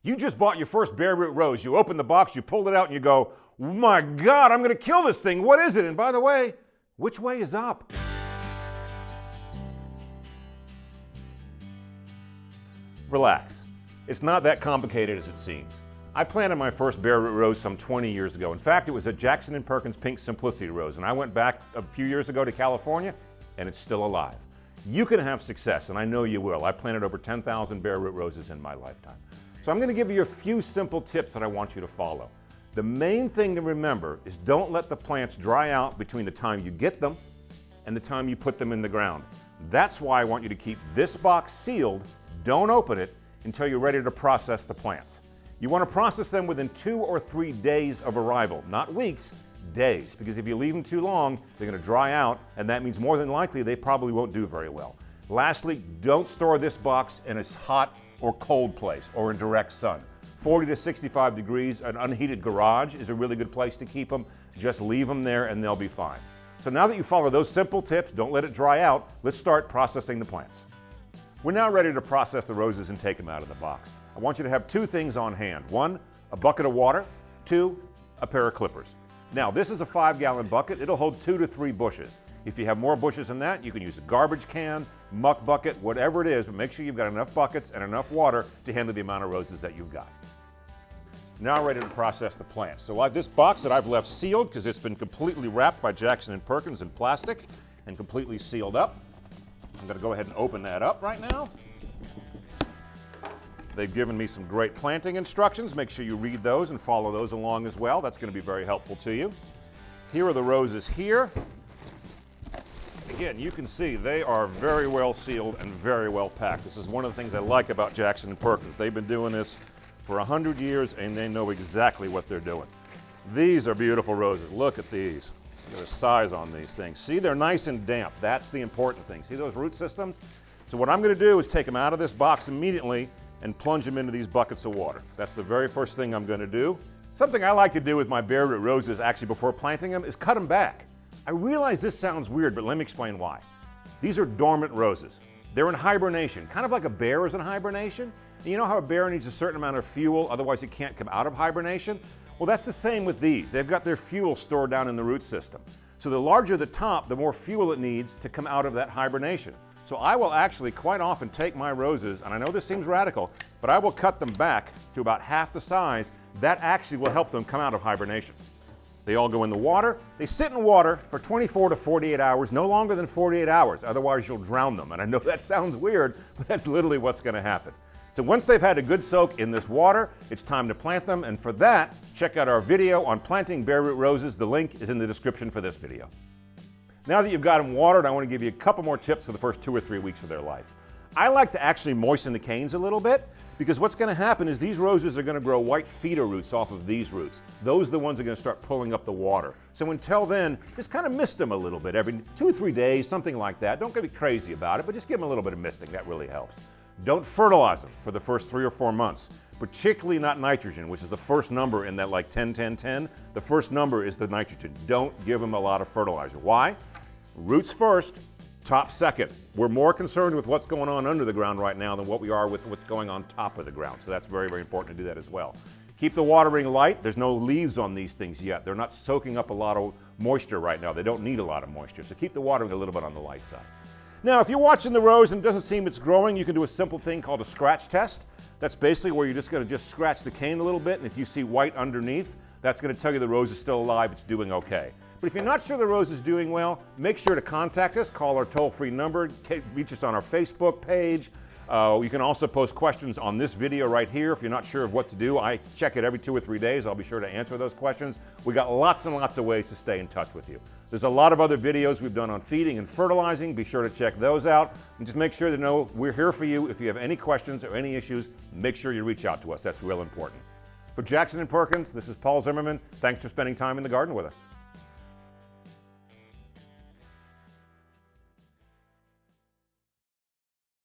You just bought your first Bareroot rose. You open the box, you pull it out, and you go, oh my God, I'm going to kill this thing. What is it? And by the way, which way is up? Relax. It's not that complicated as it seems. I planted my first Bareroot rose some 20 years ago. In fact, it was a Jackson Perkins Pink Simplicity rose, and I went back a few years ago to California, and it's still alive. You can have success, and I know you will. I planted over 10,000 Bareroot roses in my lifetime. So I'm going to give you a few simple tips that I want you to follow. The main thing to remember is don't let the plants dry out between the time you get them and the time you put them in the ground. That's why I want you to keep this box sealed. Don't open it until you're ready to process the plants. You want to process them within 2 or 3 days of arrival, not weeks, days, because if you leave them too long, they're going to dry out, and that means more than likely they probably won't do very well. Lastly, don't store this box in a hot or cold place or in direct sun. 40 to 65 degrees, an unheated garage is a really good place to keep them. Just leave them there and they'll be fine. So now that you follow those simple tips, don't let it dry out, let's start processing the plants. We're now ready to process the roses and take them out of the box. I want you to have 2 things on hand. 1, a bucket of water. 2, a pair of clippers. Now, this is a 5-gallon bucket. It'll hold 2 to 3 bushes. If you have more bushes than that, you can use a garbage can, muck bucket, whatever it is, but make sure you've got enough buckets and enough water to handle the amount of roses that you've got. Now ready to process the plants. So like this box that I've left sealed because it's been completely wrapped by Jackson Perkins in plastic and completely sealed up. I'm going to go ahead and open that up right now. They've given me some great planting instructions. Make sure you read those and follow those along as well. That's going to be very helpful to you. Here are the roses here. Again, you can see they are very well sealed and very well packed. This is one of the things I like about Jackson Perkins. They've been doing this for 100 years and they know exactly what they're doing. These are beautiful roses. Look at these. Look at the size on these things. See, they're nice and damp. That's the important thing. See those root systems? So what I'm going to do is take them out of this box immediately and plunge them into these buckets of water. That's the very first thing I'm going to do. Something I like to do with my Bareroot roses actually before planting them is cut them back. I realize this sounds weird, but let me explain why. These are dormant roses. They're in hibernation, kind of like a bear is in hibernation. And you know how a bear needs a certain amount of fuel, otherwise it can't come out of hibernation? Well, that's the same with these. They've got their fuel stored down in the root system. So the larger the top, the more fuel it needs to come out of that hibernation. So I will actually quite often take my roses, and I know this seems radical, but I will cut them back to about half the size. That actually will help them come out of hibernation. They all go in the water. They sit in water for 24 to 48 hours, no longer than 48 hours, otherwise you'll drown them. And I know that sounds weird, but that's literally what's going to happen. So once they've had a good soak in this water, it's time to plant them, and for that, check out our video on planting Bareroot roses. The link is in the description for this video. Now that you've got them watered, I want to give you a couple more tips for the first 2 or 3 weeks of their life. I like to actually moisten the canes a little bit because what's going to happen is these roses are going to grow white feeder roots off of these roots. Those are the ones that are going to start pulling up the water. So until then, just kind of mist them a little bit every 2 or 3 days, something like that. Don't get crazy about it, but just give them a little bit of misting. That really helps. Don't fertilize them for the first 3 or 4 months, particularly not nitrogen, which is the first number in that like 10-10-10. The first number is the nitrogen. Don't give them a lot of fertilizer. Why? Roots first, top second. We're more concerned with what's going on under the ground right now than what we are with what's going on top of the ground. So that's very, very important to do that as well. Keep the watering light. There's no leaves on these things yet. They're not soaking up a lot of moisture right now. They don't need a lot of moisture. So keep the watering a little bit on the light side. Now, if you're watching the rose and it doesn't seem it's growing, you can do a simple thing called a scratch test. That's basically where you're just going to scratch the cane a little bit, and if you see white underneath, that's going to tell you the rose is still alive, it's doing okay. But if you're not sure the rose is doing well, make sure to contact us, call our toll-free number, reach us on our Facebook page. You can also post questions on this video right here. If you're not sure of what to do, I check it every 2 or 3 days. I'll be sure to answer those questions. We got lots and lots of ways to stay in touch with you. There's a lot of other videos we've done on feeding and fertilizing. Be sure to check those out. And just make sure to know we're here for you. If you have any questions or any issues, make sure you reach out to us. That's real important. For Jackson Perkins, this is Paul Zimmerman. Thanks for spending time in the garden with us.